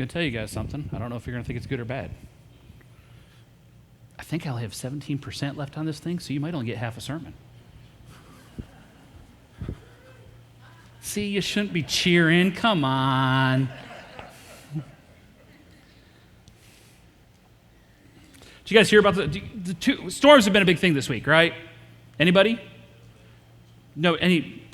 going to tell you guys something. I don't know if you're going to think it's good or bad. I think I only have 17% left on this thing, so you might only get half a sermon. See, you shouldn't be cheering. Come on. Did you guys hear about the two storms have been a big thing this week, right? Anybody? No,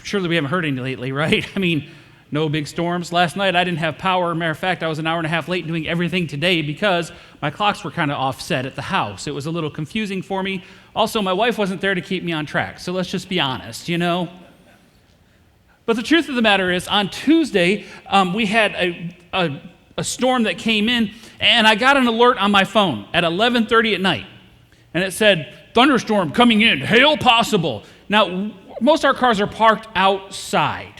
surely we haven't heard any lately, right? I mean, no big storms. Last night I didn't have power. Matter of fact, I was an hour and a half late doing everything today because my clocks were kind of offset at the house. It was a little confusing for me. Also, my wife wasn't there to keep me on track, so let's just be honest, you know? But the truth of the matter is, on Tuesday, we had a storm that came in, and I got an alert on my phone at 11:30 at night, and it said, thunderstorm coming in, hail possible. Now, most of our cars are parked outside,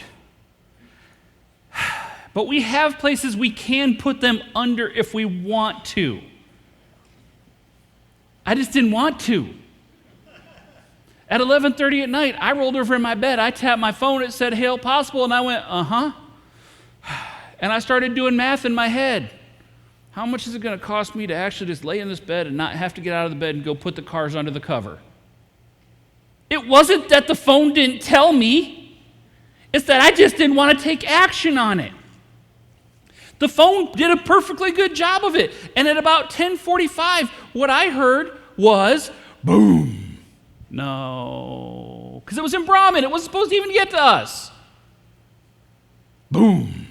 but we have places we can put them under if we want to. I just didn't want to. At 11:30 at night, I rolled over in my bed, I tapped my phone, it said hail possible, and I went, and I started doing math in my head. How much is it going to cost me to actually just lay in this bed and not have to get out of the bed and go put the cars under the cover? It wasn't that the phone didn't tell me. It's that I just didn't want to take action on it. The phone did a perfectly good job of it. And at about 10:45, what I heard was, boom. No. Because it was in Brahmin. It wasn't supposed to even get to us. Boom.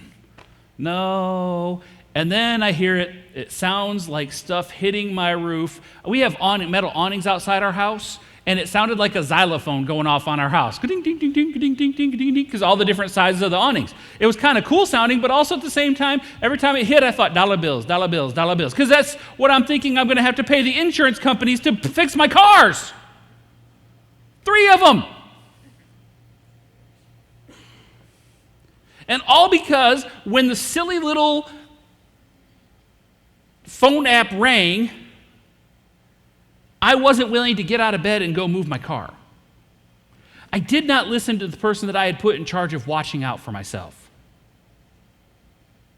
No. And then I hear it. It sounds like stuff hitting my roof. We have metal awnings outside our house, and it sounded like a xylophone going off on our house. Ding, ding, ding, ding, ding, ding, ding, ding, because all the different sizes of the awnings. It was kind of cool sounding, but also at the same time, every time it hit, I thought, dollar bills, dollar bills, dollar bills. Because that's what I'm thinking I'm going to have to pay the insurance companies to fix my cars. 3 of them. And all because when the silly little phone app rang, I wasn't willing to get out of bed and go move my car. I did not listen to the person that I had put in charge of watching out for myself.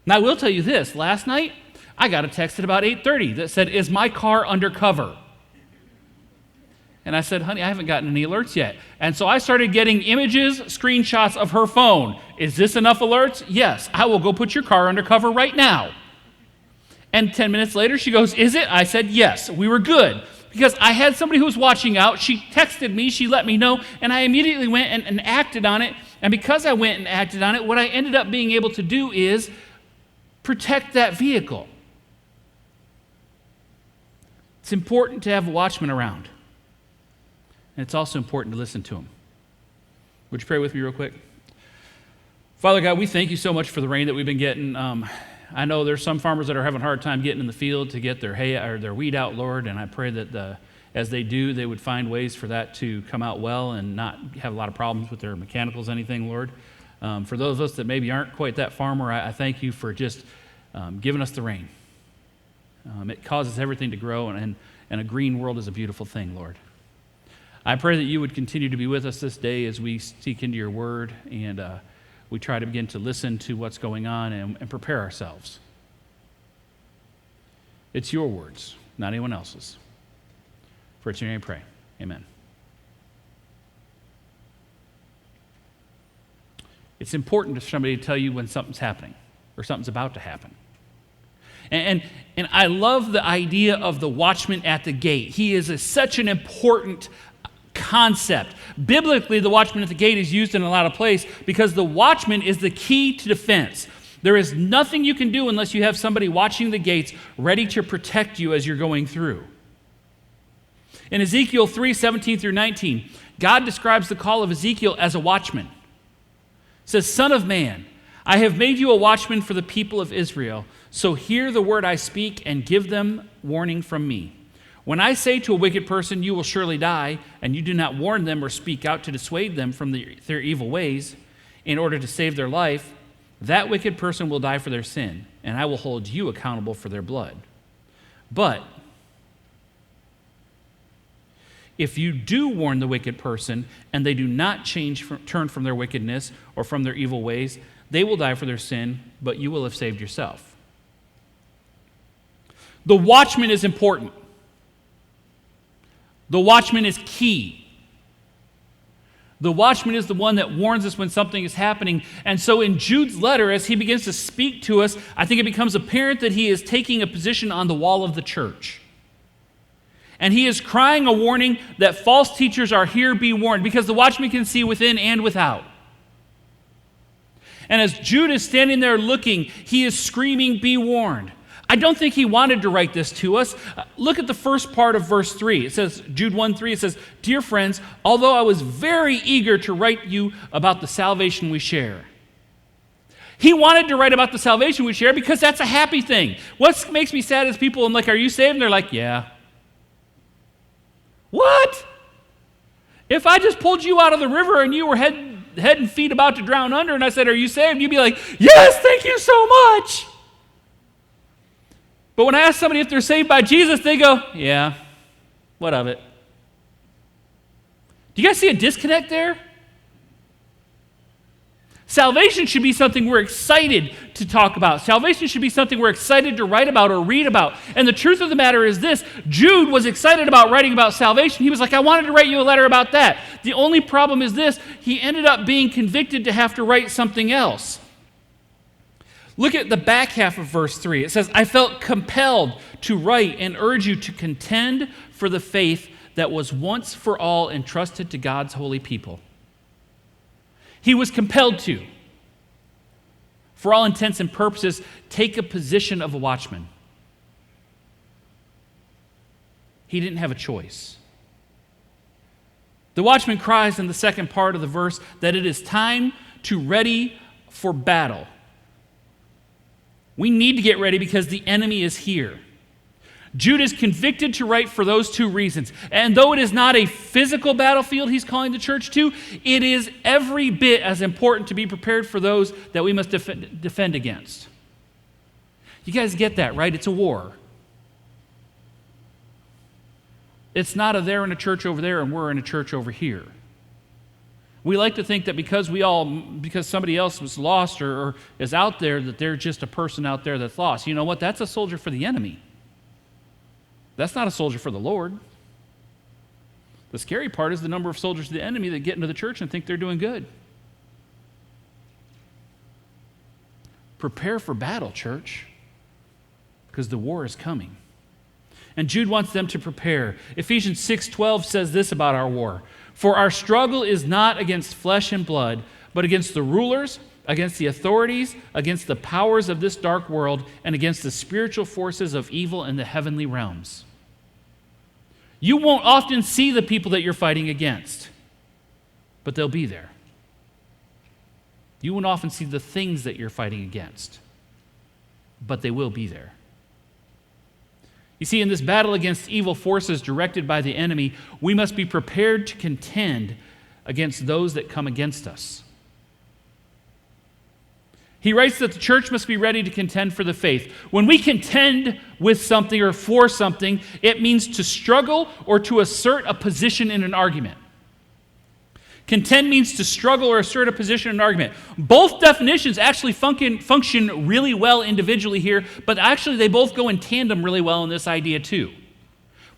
Now, I will tell you this. Last night, I got a text at about 8:30 that said, is my car undercover? And I said, honey, I haven't gotten any alerts yet. And so I started getting images, screenshots of her phone. Is this enough alerts? Yes, I will go put your car undercover right now. And 10 minutes later, she goes, is it? I said, yes. We were good. Because I had somebody who was watching out. She texted me. She let me know. And I immediately went and acted on it. And because I went and acted on it, what I ended up being able to do is protect that vehicle. It's important to have a watchman around. And it's also important to listen to him. Would you pray with me real quick? Father God, we thank you so much for the rain that we've been getting. I know there's some farmers that are having a hard time getting in the field to get their hay or their weed out, Lord, and I pray that as they do, they would find ways for that to come out well and not have a lot of problems with their mechanicals, anything, Lord. For those of us that maybe aren't quite that farmer, I thank you for just giving us the rain. It causes everything to grow, and a green world is a beautiful thing, Lord. I pray that you would continue to be with us this day as we seek into your word and we try to begin to listen to what's going on and prepare ourselves. It's your words, not anyone else's. For it's in your name I pray. Amen. It's important for somebody to tell you when something's happening or something's about to happen. And I love the idea of the watchman at the gate. He is such an important concept. Biblically, the watchman at the gate is used in a lot of places because the watchman is the key to defense. There is nothing you can do unless you have somebody watching the gates ready to protect you as you're going through. In Ezekiel 3:17 through 19, God describes the call of Ezekiel as a watchman. It says, Son of man, I have made you a watchman for the people of Israel, so hear the word I speak and give them warning from me. When I say to a wicked person, you will surely die, and you do not warn them or speak out to dissuade them from their evil ways in order to save their life, that wicked person will die for their sin, and I will hold you accountable for their blood. But if you do warn the wicked person, and they do not turn from their wickedness or from their evil ways, they will die for their sin, but you will have saved yourself. The watchman is important. The watchman is key. The watchman is the one that warns us when something is happening. And so in Jude's letter, as he begins to speak to us, I think it becomes apparent that he is taking a position on the wall of the church. And he is crying a warning that false teachers are here, be warned, because the watchman can see within and without. And as Jude is standing there looking, he is screaming, be warned. I don't think he wanted to write this to us. Look at the first part of verse 3. It says, Jude 1:3, it says, "Dear friends, although I was very eager to write you about the salvation we share." He wanted to write about the salvation we share because that's a happy thing. What makes me sad is people, I'm like, "Are you saved?" And they're like, "Yeah." What? If I just pulled you out of the river and you were head and feet about to drown under, and I said, "Are you saved?" You'd be like, "Yes, thank you so much." But when I ask somebody if they're saved by Jesus, they go, "Yeah, what of it?" Do you guys see a disconnect there? Salvation should be something we're excited to talk about. Salvation should be something we're excited to write about or read about. And the truth of the matter is this: Jude was excited about writing about salvation. He was like, "I wanted to write you a letter about that." The only problem is this: he ended up being convicted to have to write something else. Look at the back half of verse 3. It says, "I felt compelled to write and urge you to contend for the faith that was once for all entrusted to God's holy people." He was compelled to, for all intents and purposes, take a position of a watchman. He didn't have a choice. The watchman cries in the second part of the verse that it is time to ready for battle. We need to get ready because the enemy is here. Jude is convicted to write for those two reasons. And though it is not a physical battlefield he's calling the church to, it is every bit as important to be prepared for those that we must defend against. You guys get that, right? It's a war. It's not a they're in a church over there and we're in a church over here. We like to think that because somebody else was lost or is out there, that they're just a person out there that's lost. You know what? That's a soldier for the enemy. That's not a soldier for the Lord. The scary part is the number of soldiers of the enemy that get into the church and think they're doing good. Prepare for battle, church, because the war is coming. And Jude wants them to prepare. Ephesians 6:12 says this about our war: "For our struggle is not against flesh and blood, but against the rulers, against the authorities, against the powers of this dark world, and against the spiritual forces of evil in the heavenly realms." You won't often see the people that you're fighting against, but they'll be there. You won't often see the things that you're fighting against, but they will be there. You see, in this battle against evil forces directed by the enemy, we must be prepared to contend against those that come against us. He writes that the church must be ready to contend for the faith. When we contend with something or for something, it means to struggle or to assert a position in an argument. Contend means to struggle or assert a position in an argument. Both definitions actually function really well individually here, but actually they both go in tandem really well in this idea too.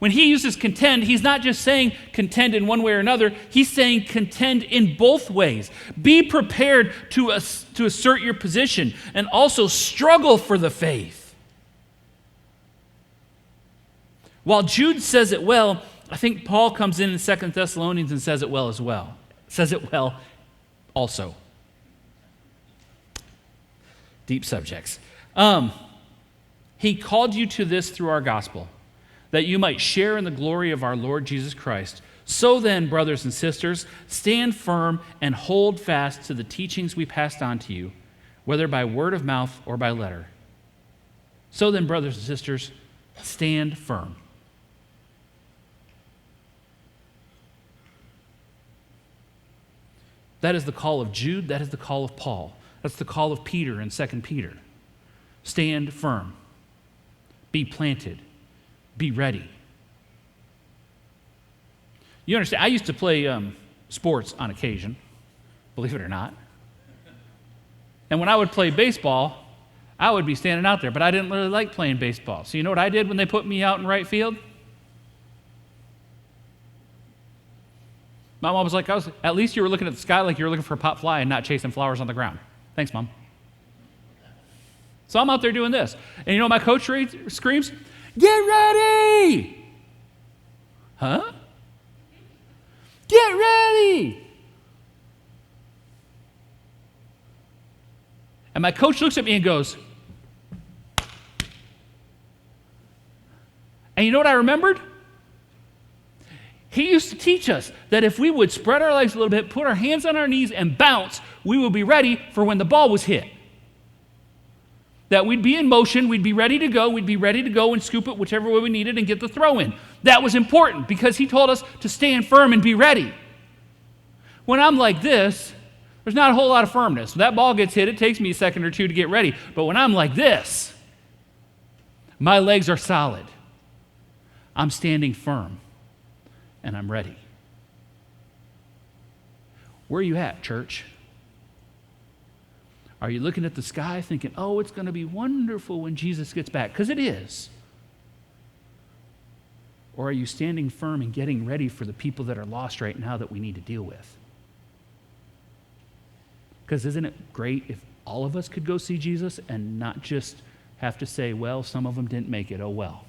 When he uses contend, he's not just saying contend in one way or another, he's saying contend in both ways. Be prepared to assert your position and also struggle for the faith. While Jude says it well, I think Paul comes in 2 Thessalonians and says it well as well. Says it well also. Deep subjects. He called you to this through our gospel, that you might share in the glory of our Lord Jesus Christ. So then, brothers and sisters, stand firm and hold fast to the teachings we passed on to you, whether by word of mouth or by letter. So then, brothers and sisters, stand firm. That is the call of Jude. That is the call of Paul. That's the call of Peter in 2 Peter. Stand firm. Be planted. Be ready. You understand, I used to play sports on occasion, believe it or not. And when I would play baseball, I would be standing out there, but I didn't really like playing baseball. So you know what I did when they put me out in right field? My mom was like, at least you were looking at the sky like you were looking for a pop fly and not chasing flowers on the ground. Thanks, Mom. So I'm out there doing this. And you know what my coach screams? Get ready! Huh? Get ready! And my coach looks at me and goes, and you know what I remembered? He used to teach us that if we would spread our legs a little bit, put our hands on our knees, and bounce, we would be ready for when the ball was hit. That we'd be in motion, we'd be ready to go and scoop it whichever way we needed and get the throw in. That was important because he told us to stand firm and be ready. When I'm like this, there's not a whole lot of firmness. When that ball gets hit, it takes me a second or two to get ready. But when I'm like this, my legs are solid. I'm standing firm. And I'm ready. Where are you at, church? Are you looking at the sky thinking, oh, it's going to be wonderful when Jesus gets back? Because it is. Or are you standing firm and getting ready for the people that are lost right now that we need to deal with? Because isn't it great if all of us could go see Jesus and not just have to say, well, some of them didn't make it, oh well.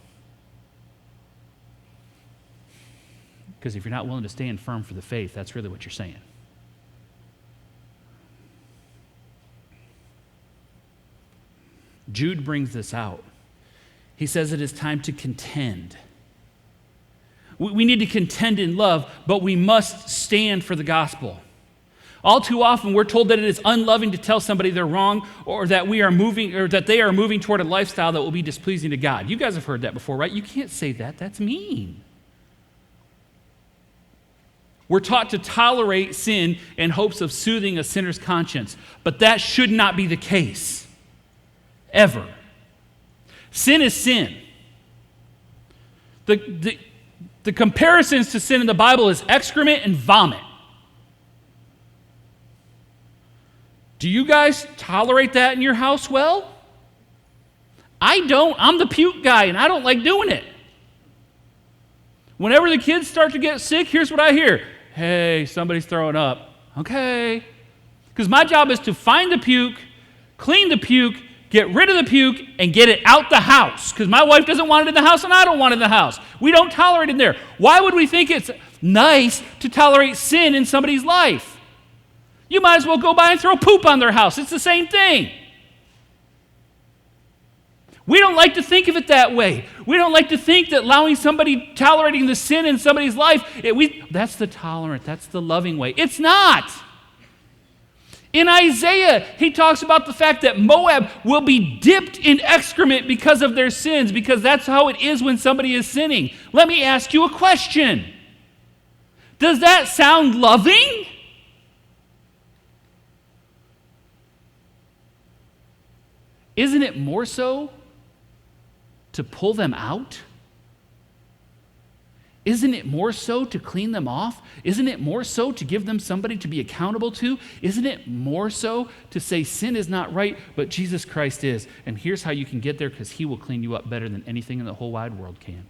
Because if you're not willing to stand firm for the faith, that's really what you're saying. Jude brings this out. He says it is time to contend. We need to contend in love, but we must stand for the gospel. All too often, we're told that it is unloving to tell somebody they're wrong, or that they are moving toward a lifestyle that will be displeasing to God. You guys have heard that before, right? You can't say that. That's mean. We're taught to tolerate sin in hopes of soothing a sinner's conscience, but that should not be the case, ever. Sin is sin. The comparisons to sin in the Bible is excrement and vomit. Do you guys tolerate that in your house well? I don't. I'm the puke guy, and I don't like doing it. Whenever the kids start to get sick, here's what I hear. Hey, somebody's throwing up. Okay. Because my job is to find the puke, clean the puke, get rid of the puke, and get it out the house. Because my wife doesn't want it in the house, and I don't want it in the house. We don't tolerate it there. Why would we think it's nice to tolerate sin in somebody's life? You might as well go by and throw poop on their house. It's the same thing. We don't like to think of it that way. We don't like to think that tolerating the sin in somebody's life, that's the tolerant, that's the loving way. It's not. In Isaiah, he talks about the fact that Moab will be dipped in excrement because of their sins, because that's how it is when somebody is sinning. Let me ask you a question. Does that sound loving? Isn't it more so to pull them out? Isn't it more so to clean them off? Isn't it more so to give them somebody to be accountable to? Isn't it more so to say sin is not right, but Jesus Christ is? And here's how you can get there, because he will clean you up better than anything in the whole wide world can.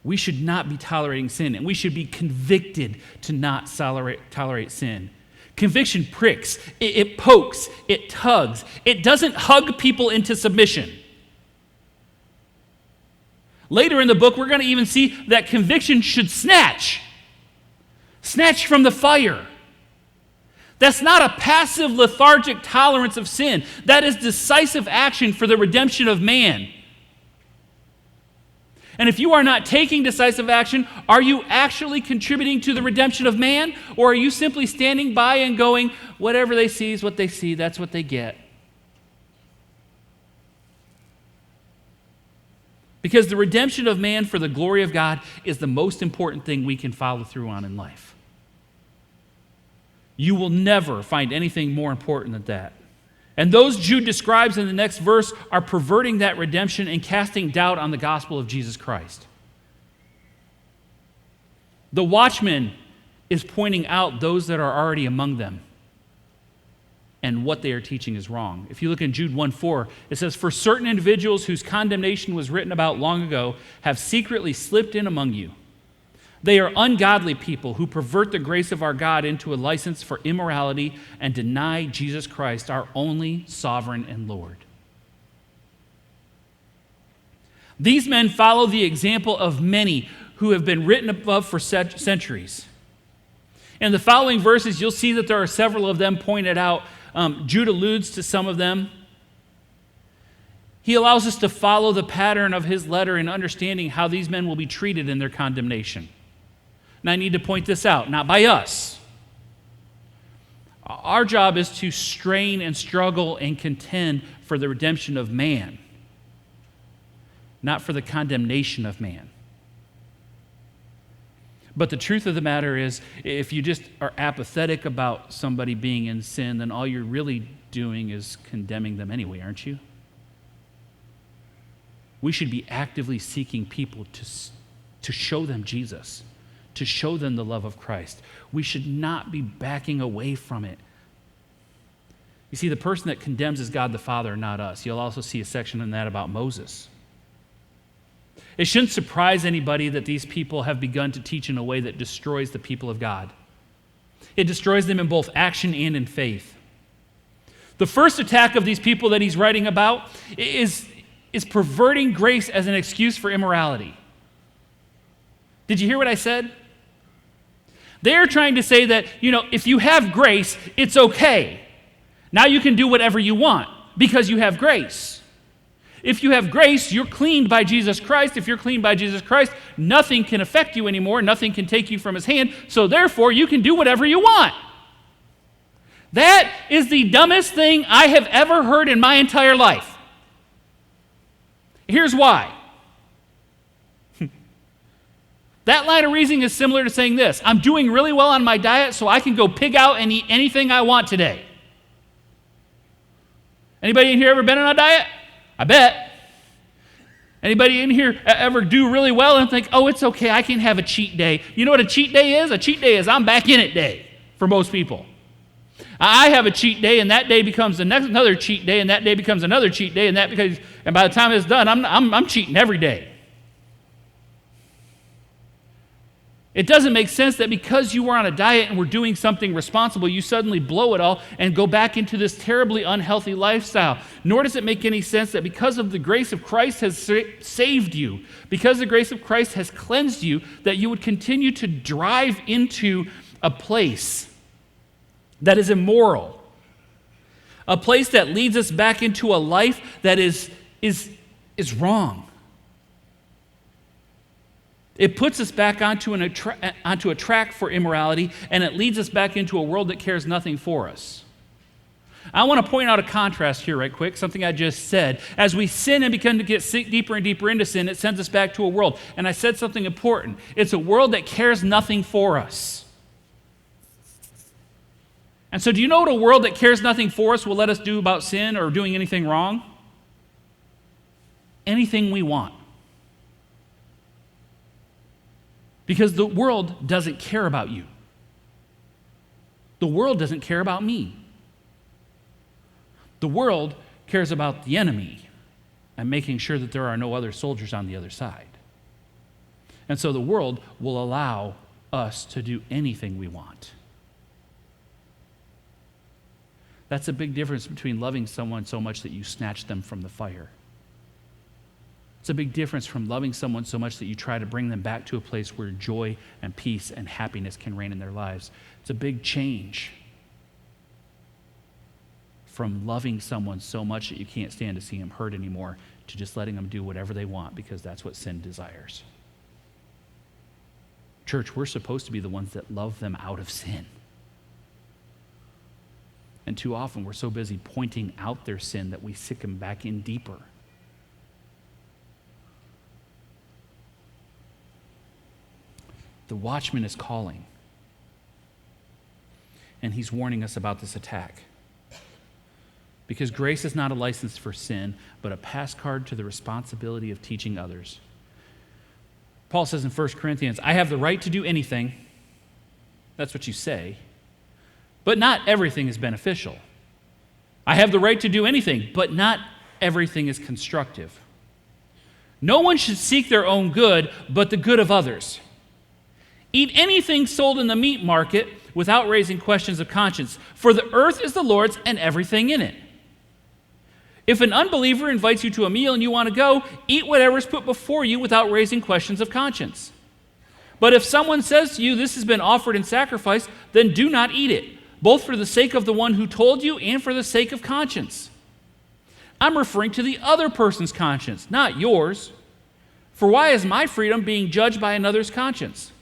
We should not be tolerating sin, and we should be convicted to not tolerate sin. Conviction pricks, it pokes, it tugs. It doesn't hug people into submission. Later in the book, we're going to even see that conviction should snatch from the fire. That's not a passive, lethargic tolerance of sin. That is decisive action for the redemption of man. And if you are not taking decisive action, are you actually contributing to the redemption of man? Or are you simply standing by and going, whatever they see is what they see, that's what they get? Because the redemption of man for the glory of God is the most important thing we can follow through on in life. You will never find anything more important than that. And those Jude describes in the next verse are perverting that redemption and casting doubt on the gospel of Jesus Christ. The watchman is pointing out those that are already among them and what they are teaching is wrong. If you look in Jude 1:4, it says, "For certain individuals whose condemnation was written about long ago have secretly slipped in among you. They are ungodly people who pervert the grace of our God into a license for immorality and deny Jesus Christ, our only sovereign and Lord." These men follow the example of many who have been written above for centuries. In the following verses, you'll see that there are several of them pointed out. Jude alludes to some of them. He allows us to follow the pattern of his letter in understanding how these men will be treated in their condemnation. And I need to point this out, not by us. Our job is to strain and struggle and contend for the redemption of man, not for the condemnation of man. But the truth of the matter is, if you just are apathetic about somebody being in sin, then all you're really doing is condemning them anyway, aren't you? We should be actively seeking people to show them Jesus, to show them the love of Christ. We should not be backing away from it. You see, the person that condemns is God the Father, not us. You'll also see a section in that about Moses. It shouldn't surprise anybody that these people have begun to teach in a way that destroys the people of God. It destroys them in both action and in faith. The first attack of these people that he's writing about is perverting grace as an excuse for immorality. Did you hear what I said? They're trying to say that, if you have grace, it's okay. Now you can do whatever you want because you have grace. If you have grace, you're cleaned by Jesus Christ. If you're cleaned by Jesus Christ, nothing can affect you anymore. Nothing can take you from his hand. So therefore, you can do whatever you want. That is the dumbest thing I have ever heard in my entire life. Here's why. That line of reasoning is similar to saying this: I'm doing really well on my diet, so I can go pig out and eat anything I want today. Anybody in here ever been on a diet? I bet. Anybody in here ever do really well and think, oh, it's okay, I can have a cheat day? You know what a cheat day is? A cheat day is I'm back in it day for most people. I have a cheat day, and that day becomes another cheat day, and that day becomes another cheat day, and by the time it's done, I'm cheating every day. It doesn't make sense that because you were on a diet and were doing something responsible, you suddenly blow it all and go back into this terribly unhealthy lifestyle. Nor does it make any sense that because of the grace of Christ has saved you, because the grace of Christ has cleansed you, that you would continue to drive into a place that is immoral, a place that leads us back into a life that is wrong. It puts us back onto a track for immorality, and it leads us back into a world that cares nothing for us. I want to point out a contrast here right quick, something I just said. As we sin and begin to get deeper and deeper into sin, it sends us back to a world. And I said something important. It's a world that cares nothing for us. And so do you know what a world that cares nothing for us will let us do about sin or doing anything wrong? Anything we want. Because the world doesn't care about you. The world doesn't care about me. The world cares about the enemy and making sure that there are no other soldiers on the other side. And so the world will allow us to do anything we want. That's a big difference between loving someone so much that you snatch them from the fire. It's a big difference from loving someone so much that you try to bring them back to a place where joy and peace and happiness can reign in their lives. It's a big change from loving someone so much that you can't stand to see them hurt anymore to just letting them do whatever they want because that's what sin desires. Church, we're supposed to be the ones that love them out of sin. And too often we're so busy pointing out their sin that we sick them back in deeper. The watchman is calling, and he's warning us about this attack. Because grace is not a license for sin, but a pass card to the responsibility of teaching others. Paul says in 1 Corinthians, I have the right to do anything, That's what you say. But not everything is beneficial. I have the right to do anything, but not everything is constructive. No one should seek their own good, but the good of others. Eat anything sold in the meat market without raising questions of conscience, for the earth is the Lord's and everything in it. If an unbeliever invites you to a meal and you want to go, eat whatever is put before you without raising questions of conscience. But if someone says to you, this has been offered in sacrifice, then do not eat it, both for the sake of the one who told you and for the sake of conscience. I'm referring to the other person's conscience, not yours. For why is my freedom being judged by another's conscience?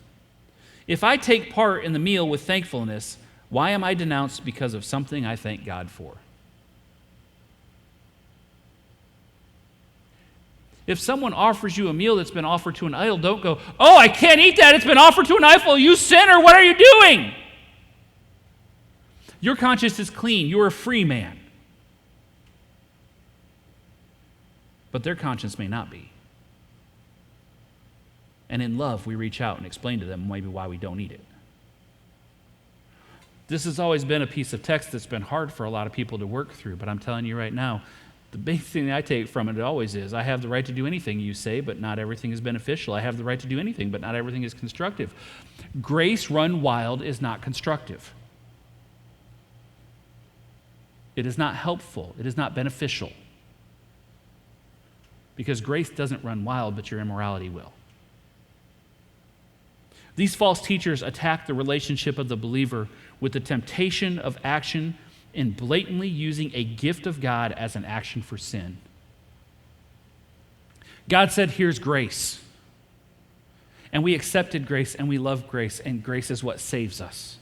If I take part in the meal with thankfulness, why am I denounced because of something I thank God for? If someone offers you a meal that's been offered to an idol, don't go, oh, I can't eat that. It's been offered to an idol. You sinner, what are you doing? Your conscience is clean. You're a free man. But their conscience may not be. And in love, we reach out and explain to them maybe why we don't eat it. This has always been a piece of text that's been hard for a lot of people to work through, but I'm telling you right now, the big thing I take from it always is, I have the right to do anything you say, but not everything is beneficial. I have the right to do anything, but not everything is constructive. Grace run wild is not constructive. It is not helpful. It is not beneficial. Because grace doesn't run wild, but your immorality will. These false teachers attack the relationship of the believer with the temptation of action in blatantly using a gift of God as an action for sin. God said, here's grace. And we accepted grace and we love grace, and grace is what saves us.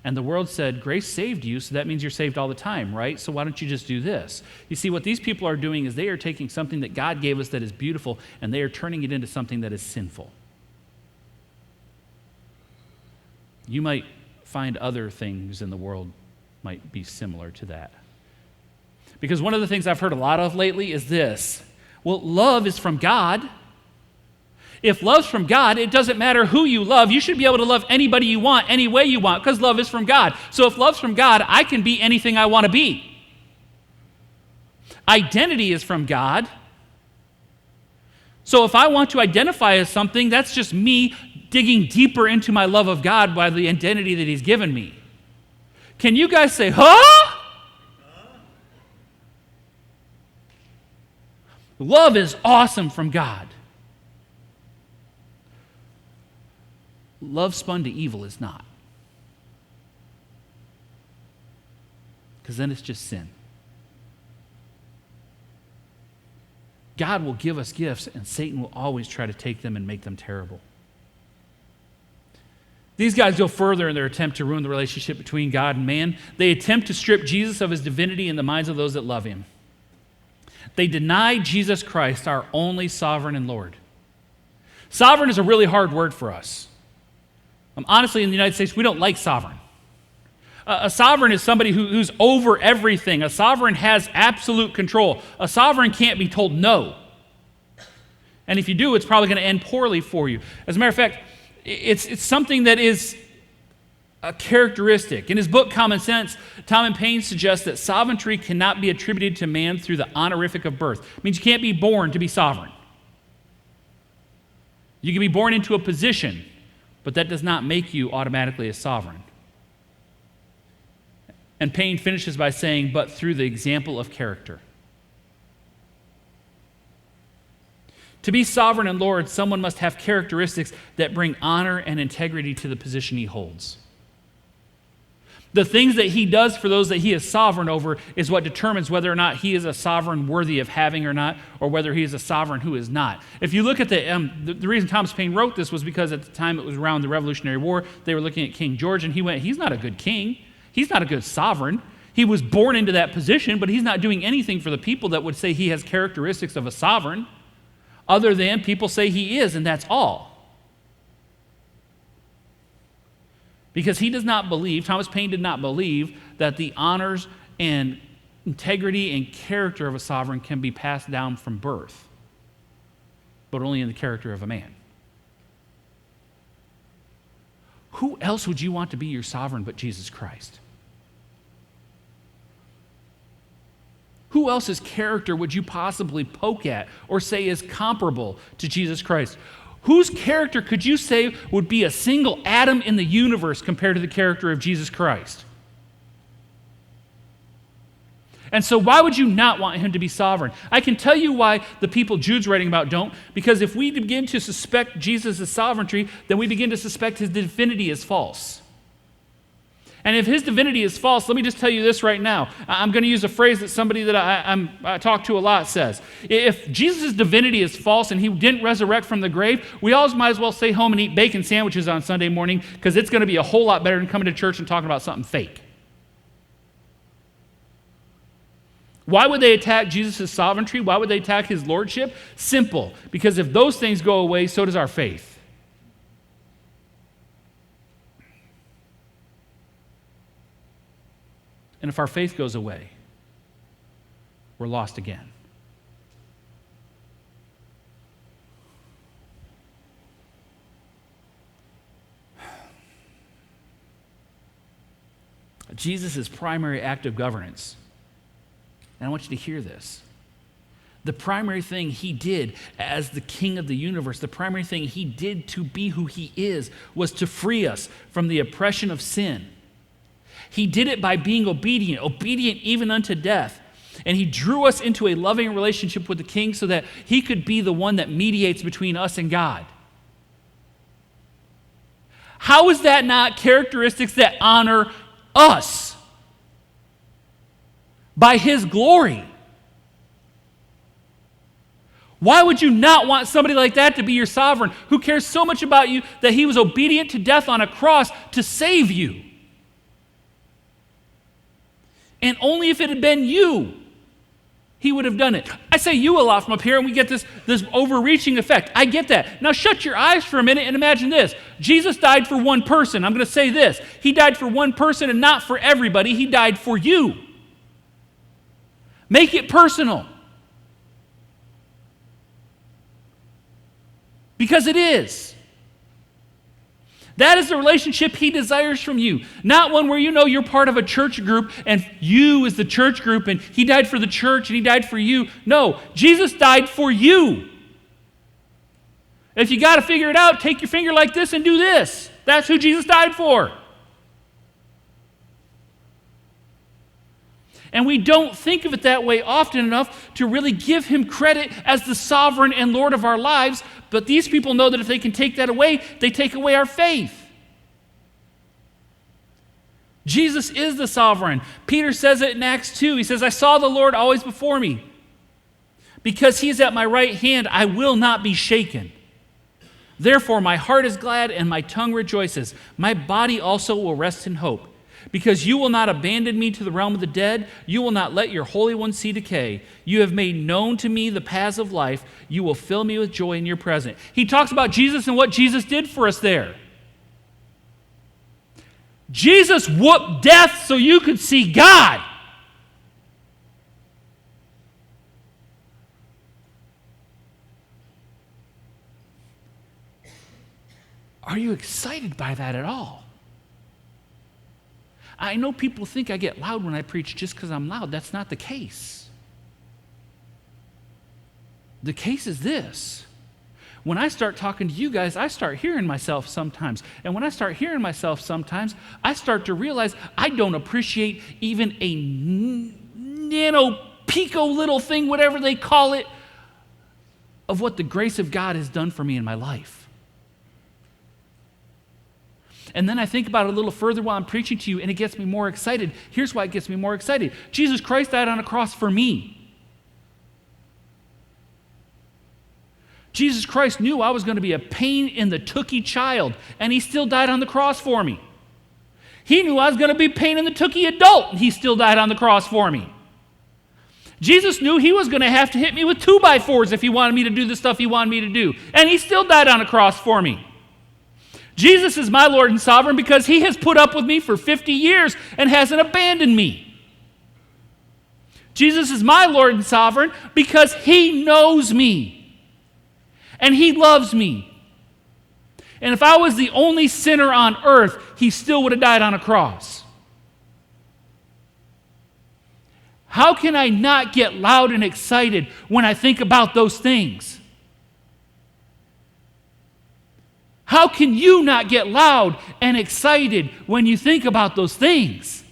And the world said, grace saved you, so that means you're saved all the time, right? So why don't you just do this? You see, what these people are doing is they are taking something that God gave us that is beautiful, and they are turning it into something that is sinful. You might find other things in the world might be similar to that. Because one of the things I've heard a lot of lately is this. Well, love is from God. If love's from God, it doesn't matter who you love. You should be able to love anybody you want, any way you want, because love is from God. So if love's from God, I can be anything I want to be. Identity is from God. So if I want to identify as something, that's just me digging deeper into my love of God by the identity that He's given me. Can you guys say, huh? Love is awesome from God. Love spun to evil is not. Because then it's just sin. God will give us gifts, and Satan will always try to take them and make them terrible. These guys go further in their attempt to ruin the relationship between God and man. They attempt to strip Jesus of his divinity in the minds of those that love him. They deny Jesus Christ, our only sovereign and Lord. Sovereign is a really hard word for us. Honestly, in the United States, we don't like sovereign. A sovereign is somebody who's over everything. A sovereign has absolute control. A sovereign can't be told no. And if you do, it's probably going to end poorly for you. As a matter of fact, it's something that is a characteristic. In his book, Common Sense, Tom Paine suggests that sovereignty cannot be attributed to man through the honorific of birth. It means you can't be born to be sovereign. You can be born into a position, but that does not make you automatically a sovereign. And Paine finishes by saying, but through the example of character. To be sovereign and Lord, someone must have characteristics that bring honor and integrity to the position he holds. The things that he does for those that he is sovereign over is what determines whether or not he is a sovereign worthy of having or not, or whether he is a sovereign who is not. If you look at the reason Thomas Paine wrote this was because at the time it was around the Revolutionary War, they were looking at King George, and he went, he's not a good king. He's not a good sovereign. He was born into that position, but he's not doing anything for the people that would say he has characteristics of a sovereign, other than people say he is, and that's all. Because he does not believe, Thomas Paine did not believe, that the honors and integrity and character of a sovereign can be passed down from birth, but only in the character of a man. who else would you want to be your sovereign but Jesus Christ? Who else's character would you possibly poke at or say is comparable to Jesus Christ? Whose character could you say would be a single atom in the universe compared to the character of Jesus Christ? And so why would you not want him to be sovereign? I can tell you why the people Jude's writing about don't, because if we begin to suspect Jesus' sovereignty, then we begin to suspect his divinity is false. And if his divinity is false, let me just tell you this right now. I'm going to use a phrase that somebody that I talk to a lot says. If Jesus' divinity is false and he didn't resurrect from the grave, we all might as well stay home and eat bacon sandwiches on Sunday morning, because it's going to be a whole lot better than coming to church and talking about something fake. Why would they attack Jesus' sovereignty? Why would they attack his lordship? Simple. Because if those things go away, so does our faith. And if our faith goes away, we're lost again. Jesus' primary act of governance, and I want you to hear this, the primary thing he did as the king of the universe, the primary thing he did to be who he is, was to free us from the oppression of sin. He did it by being obedient even unto death. And he drew us into a loving relationship with the king so that he could be the one that mediates between us and God. How is that not characteristics that honor us by his glory? Why would you not want somebody like that to be your sovereign, who cares so much about you that he was obedient to death on a cross to save you? And only if it had been you, he would have done it. I say you a lot from up here, and we get this overreaching effect. I get that. Now shut your eyes for a minute and imagine this. Jesus died for one person. I'm going to say this. He died for one person and not for everybody. He died for you. Make it personal. Because it is. That is the relationship he desires from you. Not one where you know you're part of a church group and you is the church group and he died for the church and he died for you. No, Jesus died for you. If you got to figure it out, take your finger like this and do this. That's who Jesus died for. And we don't think of it that way often enough to really give him credit as the sovereign and Lord of our lives. But these people know that if they can take that away, they take away our faith. Jesus is the sovereign. Peter says it in Acts 2. He says, I saw the Lord always before me. Because he is at my right hand, I will not be shaken. Therefore, my heart is glad and my tongue rejoices. My body also will rest in hope. Because you will not abandon me to the realm of the dead, you will not let your Holy One see decay. You have made known to me the paths of life. You will fill me with joy in your presence. He talks about Jesus and what Jesus did for us there. Jesus whooped death so you could see God. Are you excited by that at all? I know people think I get loud when I preach just because I'm loud. That's not the case. The case is this. When I start talking to you guys, I start hearing myself sometimes. And when I start hearing myself sometimes, I start to realize I don't appreciate even a nano pico little thing, whatever they call it, of what the grace of God has done for me in my life. And then I think about it a little further while I'm preaching to you, and it gets me more excited. Here's why it gets me more excited. Jesus Christ died on a cross for me. Jesus Christ knew I was going to be a pain in the tookie child, and he still died on the cross for me. He knew I was going to be a pain in the tookie adult, and he still died on the cross for me. Jesus knew he was going to have to hit me with 2x4s if he wanted me to do the stuff he wanted me to do, and he still died on a cross for me. Jesus is my Lord and sovereign because he has put up with me for 50 years and hasn't abandoned me. Jesus is my Lord and sovereign because he knows me and he loves me. And if I was the only sinner on earth, he still would have died on a cross. How can I not get loud and excited when I think about those things? How can you not get loud and excited when you think about those things?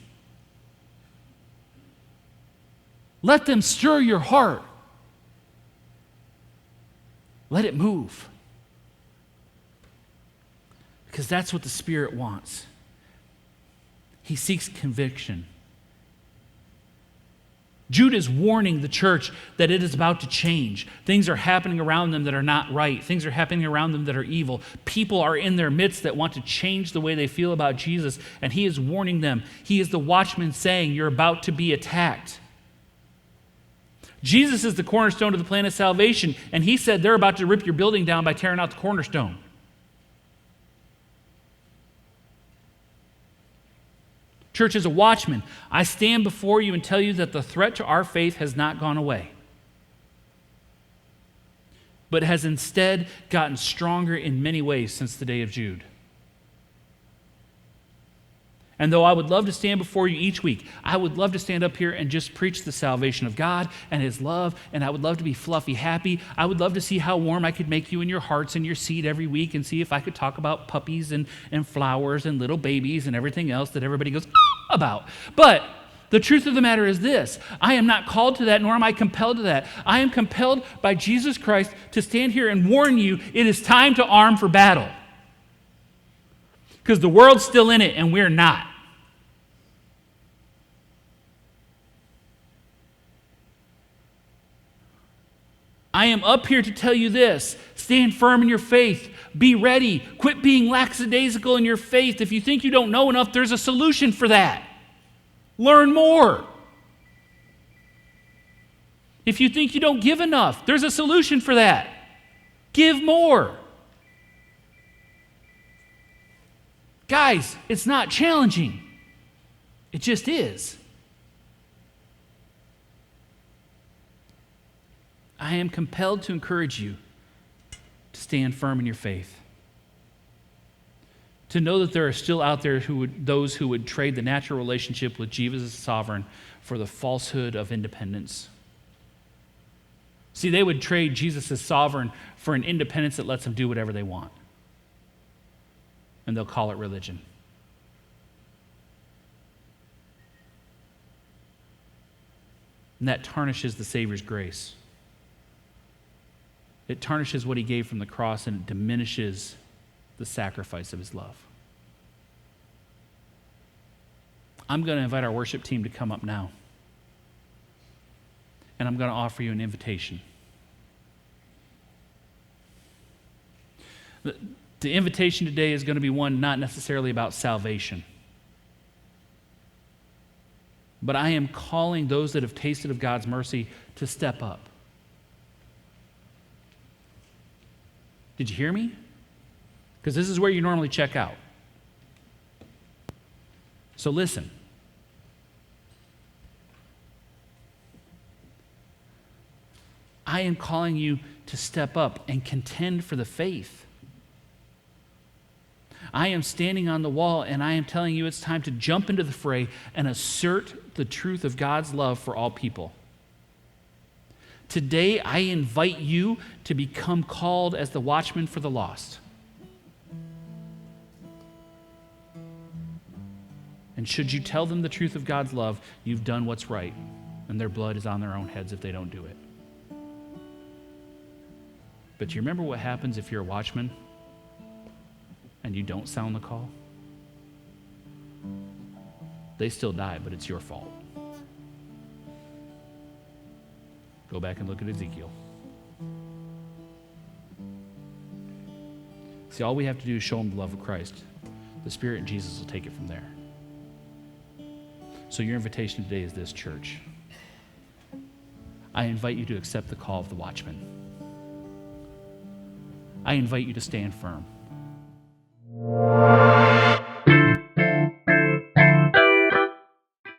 Let them stir your heart. Let it move. Because that's what the Spirit wants. He seeks conviction. Jude is warning the church that it is about to change. Things are happening around them that are not right. Things are happening around them that are evil. People are in their midst that want to change the way they feel about Jesus, and he is warning them. He is the watchman saying, you're about to be attacked. Jesus is the cornerstone of the plan of salvation, and he said they're about to rip your building down by tearing out the cornerstone. Church, as a watchman, I stand before you and tell you that the threat to our faith has not gone away, but has instead gotten stronger in many ways since the day of Jude. And though I would love to stand before you each week, I would love to stand up here and just preach the salvation of God and his love, and I would love to be fluffy happy. I would love to see how warm I could make you in your hearts and your seat every week, and see if I could talk about puppies and flowers and little babies and everything else that everybody goes about. But the truth of the matter is this: I am not called to that, nor am I compelled to that. I am compelled by Jesus Christ to stand here and warn you it is time to arm for battle. Because the world's still in it and we're not. I am up here to tell you this: stand firm in your faith. Be ready. Quit being lackadaisical in your faith. If you think you don't know enough, there's a solution for that. Learn more. If you think you don't give enough, there's a solution for that. Give more. Guys, it's not challenging. It just is. I am compelled to encourage you to stand firm in your faith. To know that there are still out there those who would trade the natural relationship with Jesus as sovereign for the falsehood of independence. See, they would trade Jesus as sovereign for an independence that lets them do whatever they want. And they'll call it religion. And that tarnishes the Savior's grace. It tarnishes what he gave from the cross, and it diminishes the sacrifice of his love. I'm going to invite our worship team to come up now. And I'm going to offer you an invitation. The invitation today is going to be one not necessarily about salvation. But I am calling those that have tasted of God's mercy to step up. Did you hear me? Because this is where you normally check out. So listen. I am calling you to step up and contend for the faith. I am standing on the wall, and I am telling you it's time to jump into the fray and assert the truth of God's love for all people. Today, I invite you to become called as the watchman for the lost. And should you tell them the truth of God's love, you've done what's right, and their blood is on their own heads if they don't do it. But do you remember what happens if you're a watchman and you don't sound the call? They still die, but it's your fault. Go back and look at Ezekiel. See, all we have to do is show them the love of Christ. The Spirit and Jesus will take it from there. So your invitation today is this, church. I invite you to accept the call of the watchman. I invite you to stand firm.